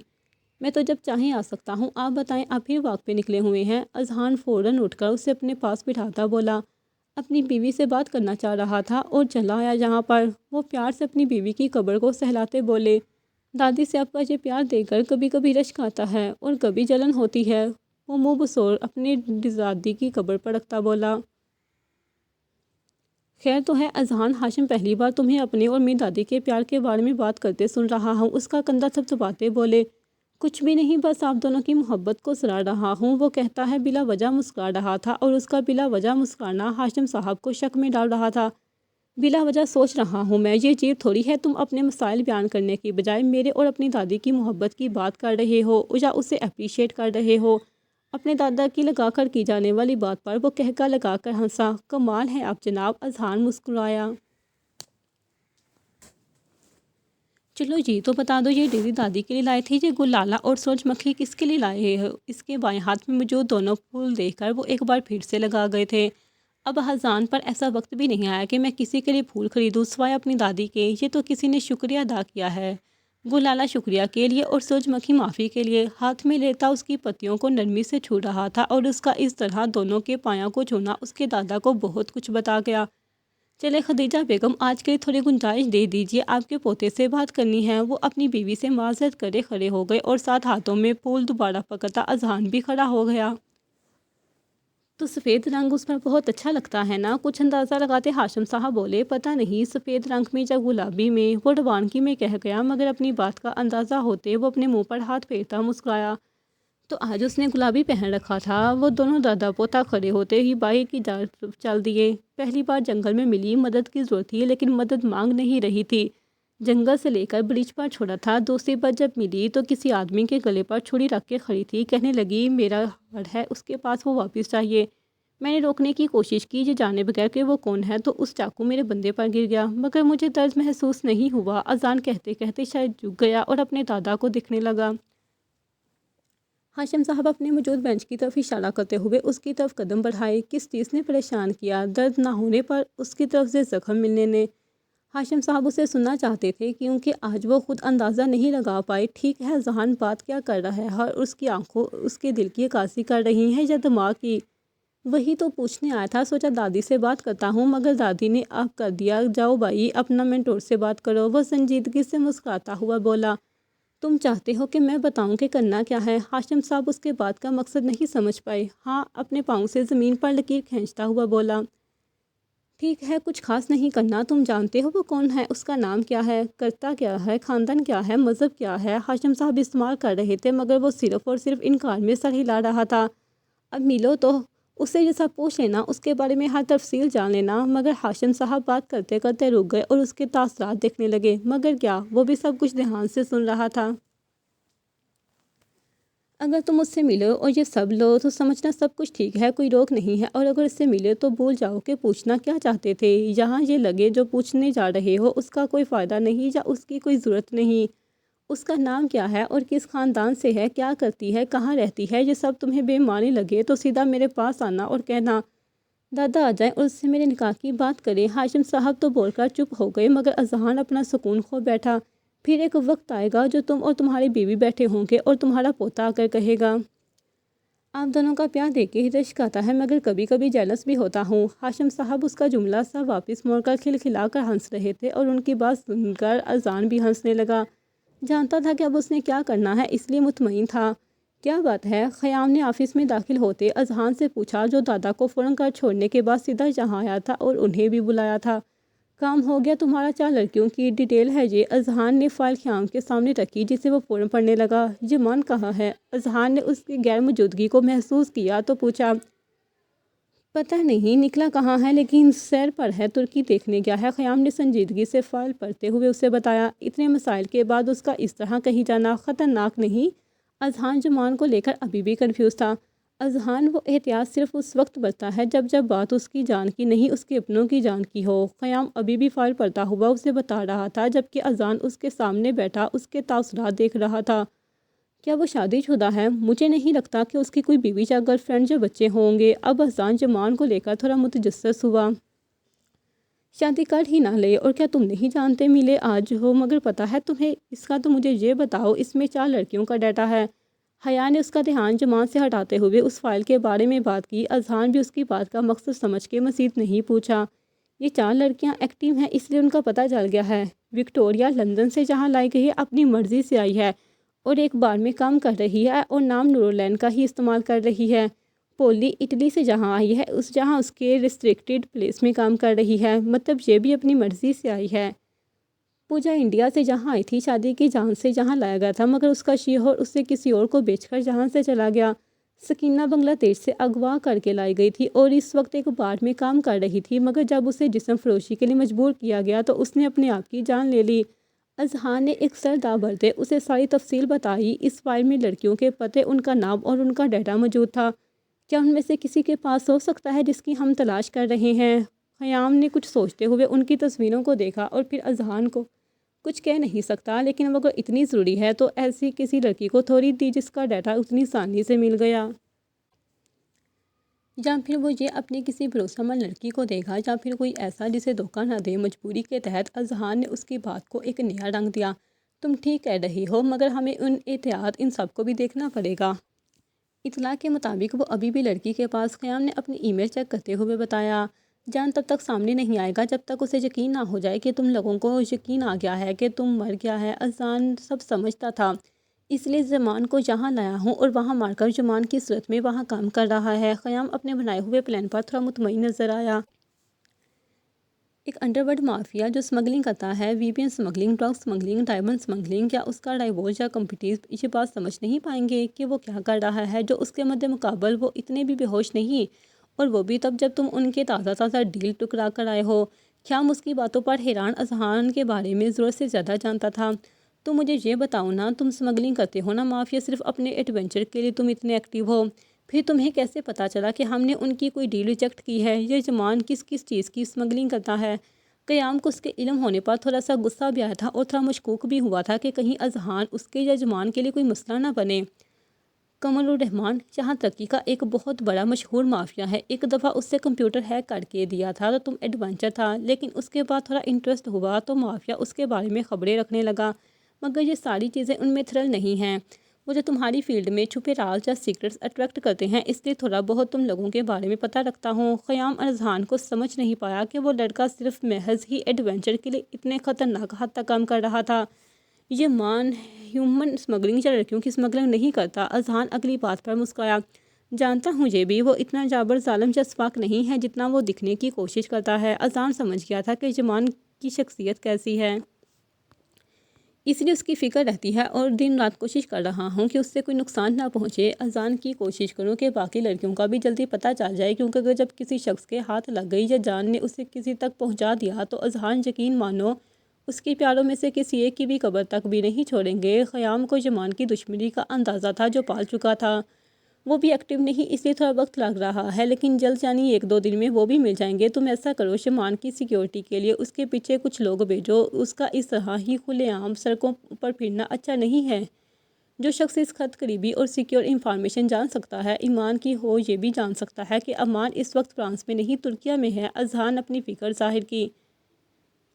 میں تو جب چاہیں آ سکتا ہوں، آپ بتائیں آپ پھر واک پہ نکلے ہوئے ہیں؟ اذہان فوراً اٹھ کر اسے اپنے پاس بٹھاتا بولا، اپنی بیوی سے بات کرنا چاہ رہا تھا اور چلا آیا جہاں پر۔ وہ پیار سے اپنی بیوی کی قبر کو سہلاتے بولے، دادی سے آپ کا یہ پیار دے کر کبھی کبھی رشک آتا ہے اور کبھی جلن ہوتی ہے۔ وہ منہ بسور اپنی دادی کی قبر پر رکھتا بولا، خیر تو ہے اذہان؟ ہاشم پہلی بار تمہیں اپنے اور میری دادی کے پیار کے بارے میں بات کرتے سن رہا ہوں۔ اس کا کندھا تھپتھپاتے بولے، کچھ بھی نہیں، بس آپ دونوں کی محبت کو سراہ رہا ہوں۔ وہ کہتا ہے بلا وجہ مسکرا رہا تھا اور اس کا بلا وجہ مسکرانا ہاشم صاحب کو شک میں ڈال رہا تھا۔ بلا وجہ سوچ رہا ہوں میں، یہ عجیب تھوڑی ہے، تم اپنے مسائل بیان کرنے کی بجائے میرے اور اپنی دادی کی محبت کی بات کر رہے ہو یا اسے اپریشیٹ کر رہے ہو۔ اپنے دادا کی لگا کر کی جانے والی بات پر وہ کہکا لگا کر ہنسا، کمال ہے آپ جناب۔ اذہان مسکرایا، چلو جی تو بتا دو، یہ ڈیری دادی کے لیے لائے تھے، یہ گل لالہ اور سورج مکھی کس کے لیے لائے ہو؟ اس کے بائیں ہاتھ میں موجود دونوں پھول دیکھ کر وہ ایک بار پھر سے لگا گئے تھے۔ اب اذہان پر ایسا وقت بھی نہیں آیا کہ میں کسی کے لیے پھول خریدوں سوائے اپنی دادی کے، یہ تو کسی نے شکریہ ادا کیا ہے۔ گل لالہ شکریہ کے لیے اور سورج مکھی معافی کے لیے، ہاتھ میں لیتا اس کی پتیوں کو نرمی سے چھو رہا تھا اور اس کا اس طرح دونوں کے پایوں کو چھونا اس کے دادا کو بہت کچھ بتا گیا۔ چلے خدیجہ بیگم، آج کے لیے تھوڑی گنجائش دے دیجیے، آپ کے پوتے سے بات کرنی ہے۔ وہ اپنی بیوی سے معذرت کرے کھڑے ہو گئے اور ساتھ ہاتھوں میں پھول دوبارہ پکڑتا اذہان بھی کھڑا ہو گیا۔ تو سفید رنگ اس پر بہت اچھا لگتا ہے نا؟ کچھ اندازہ لگاتے ہاشم صاحب بولے، پتہ نہیں سفید رنگ میں یا گلابی میں، وہ روانگی میں کہہ گیا، مگر اپنی بات کا اندازہ ہوتے وہ اپنے منہ پر ہاتھ پھیرتا مسکرایا، تو آج اس نے گلابی پہن رکھا تھا۔ وہ دونوں دادا پوتا کھڑے ہوتے ہی باہر کی طرف چل دیے۔ پہلی بار جنگل میں ملی، مدد کی ضرورت تھی لیکن مدد مانگ نہیں رہی تھی، جنگل سے لے کر برج پر چھوڑا تھا۔ دوسری بار جب ملی تو کسی آدمی کے گلے پر چھری رکھ کے کھڑی تھی، کہنے لگی میرا ہار ہے اس کے پاس، وہ واپس چاہیے۔ میں نے روکنے کی کوشش کی یہ جانے بغیر کہ وہ کون ہے، تو اس چاقو میرے بندے پر گر گیا، مگر مجھے درد محسوس نہیں ہوا۔ اذان کہتے کہتے شاید جھک گیا اور اپنے دادا کو دیکھنے لگا۔ ہاشم صاحب اپنے موجود بینچ کی طرف اشارہ کرتے ہوئے اس کی طرف قدم بڑھائے۔ کس چیز نے پریشان کیا؟ درد نہ ہونے پر اس کی طرف سے زخم ملنے نے؟ ہاشم صاحب اسے سننا چاہتے تھے کیونکہ آج وہ خود اندازہ نہیں لگا پائے۔ ٹھیک ہے، اذہان بات کیا کر رہا ہے، اور اس کی آنکھوں اس کے دل کی عکاسی کر رہی ہیں یا دماغ کی؟ وہی تو پوچھنے آیا تھا، سوچا دادی سے بات کرتا ہوں، مگر دادی نے آپ کر دیا، جاؤ بھائی اپنا مینٹور سے بات کرو۔ وہ سنجیدگی سے مسکراتا ہوا بولا، تم چاہتے ہو کہ میں بتاؤں کہ کرنا کیا ہے؟ ہاشم صاحب اس کے بات کا مقصد نہیں سمجھ پائے۔ ہاں، اپنے پاؤں سے زمین پر لکیر کھینچتا ہوا بولا۔ ٹھیک ہے، کچھ خاص نہیں کرنا۔ تم جانتے ہو وہ کون ہے؟ اس کا نام کیا ہے؟ کرتا کیا ہے؟ خاندان کیا ہے؟ مذہب کیا ہے؟ ہاشم صاحب استعمال کر رہے تھے مگر وہ صرف اور صرف انکار میں سر ہلا رہا تھا۔ اب ملو تو اسے یہ سب پوچھ لینا، اس کے بارے میں ہر تفصیل جان لینا۔ مگر ہاشم صاحب بات کرتے کرتے رک گئے اور اس کے تاثرات دیکھنے لگے۔ مگر کیا؟ وہ بھی سب کچھ دھیان سے سن رہا تھا۔ اگر تم اس سے ملو اور یہ سب لو تو سمجھنا سب کچھ ٹھیک ہے، کوئی روک نہیں ہے، اور اگر اس سے ملے تو بھول جاؤ کہ پوچھنا کیا چاہتے تھے۔ یہاں یہ لگے جو پوچھنے جا رہے ہو اس کا کوئی فائدہ نہیں یا اس کی کوئی ضرورت نہیں۔ اس کا نام کیا ہے اور کس خاندان سے ہے، کیا کرتی ہے، کہاں رہتی ہے، یہ سب تمہیں بے معنی لگے تو سیدھا میرے پاس آنا اور کہنا دادا آ جائیں اور اس سے میرے نکاح کی بات کریں۔ ہاشم صاحب تو بول کر چپ ہو گئے مگر اذہان اپنا سکون کھو بیٹھا۔ پھر ایک وقت آئے گا جو تم اور تمہاری بیوی بیٹھے ہوں گے اور تمہارا پوتا آ کر کہے گا آپ دونوں کا پیار دیکھ کے ہی رشک آتا ہے مگر کبھی کبھی جیلس بھی ہوتا ہوں۔ ہاشم صاحب اس کا جملہ سا واپس موڑ کر کھلکھلا کر ہنس رہے تھے اور ان کی بات سن کر اذہان بھی ہنسنے لگا۔ جانتا تھا کہ اب اس نے کیا کرنا ہے، اس لیے مطمئن تھا۔ کیا بات ہے؟ خیام نے آفس میں داخل ہوتے اذہان سے پوچھا، جو دادا کو فوراً کر چھوڑنے کے بعد سیدھا یہاں آیا تھا اور انہیں بھی بلایا تھا۔ کام ہو گیا تمہارا؟ 4 لڑکیوں کی ڈیٹیل ہے یہ۔ اذہان نے فائل خیام کے سامنے رکھی جسے وہ فوراً پڑھنے لگا۔ جمان کہاں ہے؟ اذہان نے اس کی غیر موجودگی کو محسوس کیا تو پوچھا پتہ نہیں نکلا کہاں ہے، لیکن سیر پر ہے، ترکی دیکھنے گیا ہے۔ خیام نے سنجیدگی سے فائل پڑھتے ہوئے اسے بتایا۔ اتنے مسائل کے بعد اس کا اس طرح کہیں جانا خطرناک نہیں؟ اذہان جمان کو لے کر ابھی بھی کنفیوز تھا۔ اذہان وہ احتیاط صرف اس وقت برتا ہے جب بات اس کی جان کی نہیں اس کے اپنوں کی جان کی ہو۔ خیام ابھی بھی فائل پڑھتا ہوا اسے بتا رہا تھا جبکہ اذہان اس کے سامنے بیٹھا اس کے تاثرات دیکھ رہا تھا۔ کیا وہ شادی شدہ ہے؟ مجھے نہیں لگتا کہ اس کی کوئی بیوی یا گرل فرینڈ یا بچے ہوں گے۔ اب اذہان جمان کو لے کر تھوڑا متجسس ہوا۔ شادی کر ہی نہ لے، اور کیا تم نہیں جانتے ملے آج ہو مگر پتہ ہے تمہیں اس کا؟ تو مجھے یہ بتاؤ، اس میں 4 لڑکیوں کا ڈیٹا ہے۔ حیا نے اس کا دھیان جمان سے ہٹاتے ہوئے اس فائل کے بارے میں بات کی۔ اذہان بھی اس کی بات کا مقصد سمجھ کے مزید نہیں پوچھا۔ یہ 4 لڑکیاں ایکٹیو ہیں اس لیے ان کا پتہ چل گیا ہے۔ وکٹوریا لندن سے جہاں لائی گئی ہے اپنی مرضی سے آئی ہے اور ایک بار میں کام کر رہی ہے اور نام نورولین کا ہی استعمال کر رہی ہے۔ پولی اٹلی سے جہاں آئی ہے جہاں اس کے ریسٹرکٹڈ پلیس میں کام کر رہی ہے، مطلب یہ بھی اپنی مرضی سے آئی ہے۔ پوجا انڈیا سے جہاں آئی تھی شادی کی جان سے جہاں لایا گیا تھا مگر اس کا شوہر اسے کسی اور کو بیچ کر جہاں سے چلا گیا۔ سکینہ بنگلہ دیش سے اغوا کر کے لائی گئی تھی اور اس وقت ایک بار میں کام کر رہی تھی مگر جب اسے جسم فروشی کے لیے مجبور کیا گیا تو اس نے اپنے آپ کی جان لے لی۔ اذہان نے ایک سر داء بھرتے اسے ساری تفصیل بتائی۔ اس فائل میں لڑکیوں کے پتے، ان کا نام اور ان کا ڈیٹا موجود تھا۔ کیا ان میں سے کسی کے پاس ہو سکتا ہے جس کی ہم تلاش کر رہے ہیں؟ خیام نے کچھ سوچتے ہوئے ان کی تصویروں کو دیکھا اور پھر اذہان کو کچھ کہہ نہیں سکتا، لیکن اب اگر اتنی ضروری ہے تو ایسی کسی لڑکی کو تھوڑی دی جس کا ڈیٹا اتنی آسانی سے مل گیا، یا پھر وہ یہ اپنی کسی بھروسہ مند لڑکی کو دے گا، یا پھر کوئی ایسا جسے دھوکہ نہ دے۔ مجبوری کے تحت اذہان نے اس کی بات کو ایک نیا رنگ دیا۔ تم ٹھیک کہہ رہی ہو مگر ہمیں ان احتیاط ان سب کو بھی دیکھنا پڑے گا۔ اطلاع کے مطابق وہ ابھی بھی لڑکی کے پاس۔ خیام نے اپنی ای میل چیک کرتے ہوئے بتایا۔ جان تب تک سامنے نہیں آئے گا جب تک اسے یقین نہ ہو جائے کہ تم لوگوں کو یقین آ گیا ہے کہ تم مر گیا ہے۔ اذہان سب سمجھتا تھا، اس لیے جمان کو یہاں لایا ہوں اور وہاں مار کر جمان کی صورت میں وہاں کام کر رہا ہے۔ خیام اپنے بنائے ہوئے پلان پر تھوڑا مطمئن نظر آیا۔ ایک انڈرورلڈ مافیا جو سمگلنگ کرتا ہے، V P N smuggling, drug smuggling, diamond smuggling, یا اس کا ڈائیورس یا کمپٹیز یہ بات سمجھ نہیں پائیں گے کہ وہ کیا کر رہا ہے جو اس کے مد مقابل وہ اتنے بھی بے ہوش نہیں، اور وہ بھی تب جب تم ان کے تازہ ڈیل ٹکرا کر آئے ہو۔ خیام اس کی باتوں پر حیران اذہان کے بارے میں ضرورت سے زیادہ جانتا تھا۔ تم مجھے یہ بتاؤ نا، تم سمگلنگ کرتے ہو نا مافیا صرف اپنے ایڈونچر کے لیے تم اتنے ایکٹیو ہو، پھر تمہیں کیسے پتہ چلا کہ ہم نے ان کی کوئی ڈیل ریجیکٹ کی ہے؟ یہ جمان کس چیز کی سمگلنگ کرتا ہے؟ قیام کو اس کے علم ہونے پر تھوڑا سا غصہ بھی آیا تھا اور تھوڑا مشکوک بھی ہوا تھا کہ کہیں اذہان اس کے یا جمان کے لیے کوئی مسئلہ نہ بنے۔ کمل الرحمان یہاں ترکی کا ایک بہت بڑا مشہور مافیا ہے۔ ایک دفعہ اس سے کمپیوٹر ہیک کر کے دیا تھا تو تم ایڈونچر تھا، لیکن اس کے بعد تھوڑا انٹرسٹ ہوا تو مافیا اس کے بارے میں خبریں رکھنے لگا، مگر یہ ساری چیزیں ان میں تھرل نہیں ہیں۔ مجھے تمہاری فیلڈ میں چھپے راز یا سیکرٹس اٹریکٹ کرتے ہیں، اس لیے تھوڑا بہت تم لوگوں کے بارے میں پتہ رکھتا ہوں۔ خیام اذہان کو سمجھ نہیں پایا کہ وہ لڑکا صرف محض ہی ایڈونچر کے لیے اتنے خطرناک حد تک کام کر رہا تھا۔ یہ مان ہیومن اسمگلنگ یا لڑکیوں کی اسمگلنگ نہیں کرتا۔ اذہان اگلی بات پر مسکرایا۔ جانتا ہوں یہ بھی، وہ اتنا جابر ظالم جسپاک نہیں ہے جتنا وہ دکھنے کی کوشش کرتا ہے۔ اذہان سمجھ گیا تھا کہ جمان کی شخصیت کیسی ہے، اس لیے اس کی فکر رہتی ہے اور دن رات کوشش کر رہا ہوں کہ اس سے کوئی نقصان نہ پہنچے۔ اذہان کی کوشش کروں کہ باقی لڑکیوں کا بھی جلدی پتہ چل جائے، کیونکہ اگر جب کسی شخص کے ہاتھ لگ گئی یا جان نے اسے کسی تک پہنچا دیا تو اذہان یقین مانو اس کی پیاروں میں سے کسی ایک کی بھی قبر تک بھی نہیں چھوڑیں گے۔ خیام کو جمان کی دشمنی کا اندازہ تھا جو پال چکا تھا۔ وہ بھی ایکٹیو نہیں، اس لیے تھوڑا وقت لگ رہا ہے، لیکن جلد یعنی 1-2 دن میں وہ بھی مل جائیں گے۔ تم ایسا کرو، شمان کی سیکیورٹی کے لیے اس کے پیچھے کچھ لوگ بھیجو۔ اس کا اس طرح ہی کھلے عام سڑکوں پر پھرنا اچھا نہیں ہے۔ جو شخص اس خط قریبی اور سیکیور انفارمیشن جان سکتا ہے، ایمان کی ہو یہ بھی جان سکتا ہے کہ امان اس وقت فرانس میں نہیں ترکیہ میں ہے۔ اذہان اپنی فکر ظاہر کی۔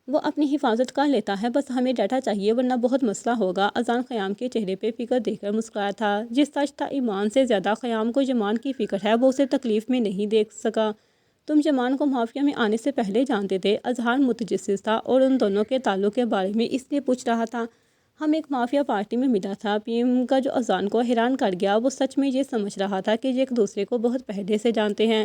وہ اپنی حفاظت کر لیتا ہے، بس ہمیں ڈیٹا چاہیے ورنہ بہت مسئلہ ہوگا۔ اذہان خیام کے چہرے پہ فکر دیکھ کر مسکرایا تھا۔ جس سچ تھا ایمان سے زیادہ خیام کو جمان کی فکر ہے، وہ اسے تکلیف میں نہیں دیکھ سکا۔ تم جمان کو مافیا میں آنے سے پہلے جانتے تھے؟ اذہان متجسس تھا اور ان دونوں کے تعلق کے بارے میں اس لیے پوچھ رہا تھا۔ ہم ایک مافیا پارٹی میں ملا تھا۔ پی ایم کا جو اذہان کو حیران کر گیا، وہ سچ میں یہ سمجھ رہا تھا کہ یہ ایک دوسرے کو بہت پہلے سے جانتے ہیں۔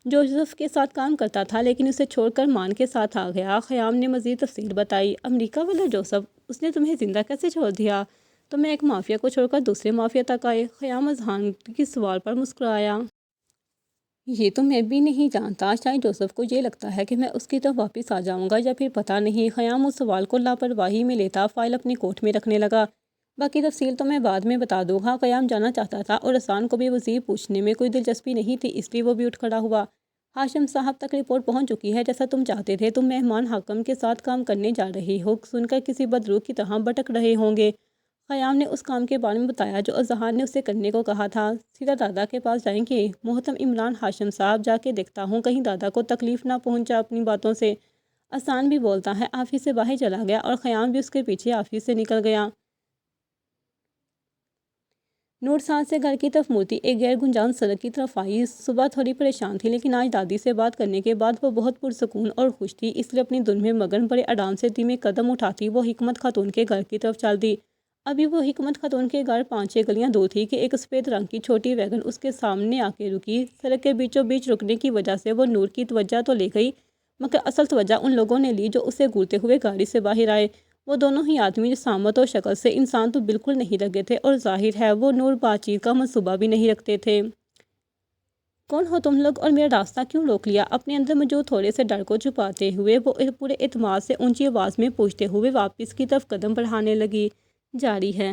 جوزف کے ساتھ کام کرتا تھا لیکن اسے چھوڑ کر مان کے ساتھ آ گیا۔ خیام نے مزید تفصیل بتائی۔ امریکہ والا جوزف، اس نے تمہیں زندہ کیسے چھوڑ دیا؟ تم ایک مافیا کو چھوڑ کر دوسرے مافیا تک آئے؟ خیام اذہان کی سوال پر مسکرایا۔ یہ تو میں بھی نہیں جانتا، شاید جوزف کو یہ لگتا ہے کہ میں اس کی طرف واپس آ جاؤں گا یا پھر پتہ نہیں۔ خیام اس سوال کو لاپرواہی میں لیتا فائل اپنی کوٹ میں رکھنے لگا۔ باقی تفصیل تو میں بعد میں بتا دوں گا۔ خیام جانا چاہتا تھا اور اذہان کو بھی وزیر پوچھنے میں کوئی دلچسپی نہیں تھی، اس لیے وہ بھی اٹھ کھڑا ہوا۔ ہاشم صاحب تک رپورٹ پہنچ چکی ہے، جیسا تم چاہتے تھے۔ تم مہمان حاکم کے ساتھ کام کرنے جا رہے ہو، سن کر کسی بدروح کی طرح بھٹک رہے ہوں گے۔ خیام نے اس کام کے بارے میں بتایا جو اذہان نے اسے کرنے کو کہا تھا۔ سیدھا دادا کے پاس جائیں گے؟ محترم عمران ہاشم صاحب، جا کے دیکھتا ہوں کہیں دادا کو تکلیف نہ پہنچا اپنی باتوں سے۔ اذہان بھی بولتا ہے۔ آفس سے باہر چلا گیا اور خیام بھی اس کے پیچھے آفس سے نکل گیا۔ نور سال سے گھر کی طرف مڑتی ایک غیر گنجان سڑک کی طرف آئی۔ صبح تھوڑی پریشان تھی لیکن آج دادی سے بات کرنے کے بعد وہ بہت پرسکون اور خوش تھی، اس لیے اپنی دھن میں مگن بڑے آرام سے دھیمے قدم اٹھاتی وہ حکمت خاتون کے گھر کی طرف چل دی۔ ابھی وہ حکمت خاتون کے گھر 5-6 گلیاں دور تھی کہ ایک سفید رنگ کی چھوٹی ویگن اس کے سامنے آ کے رکی۔ سڑک کے بیچوں بیچ رکنے کی وجہ سے وہ نور کی توجہ تو لے گئی، مگر اصل توجہ ان لوگوں نے لی جو اسے گھورتے ہوئے گاڑی سے باہر آئے۔ وہ دونوں ہی آدمی جسامت اور شکل سے انسان تو بالکل نہیں لگے تھے اور ظاہر ہے وہ نور بات چیت کا منصوبہ بھی نہیں رکھتے تھے۔ کون ہو تم لوگ اور میرا راستہ کیوں روک لیا؟ اپنے اندر موجود تھوڑے سے ڈر کو چھپاتے ہوئے وہ پورے اعتماد سے اونچی آواز میں پوچھتے ہوئے واپس کی طرف قدم بڑھانے لگی۔ جاری ہے۔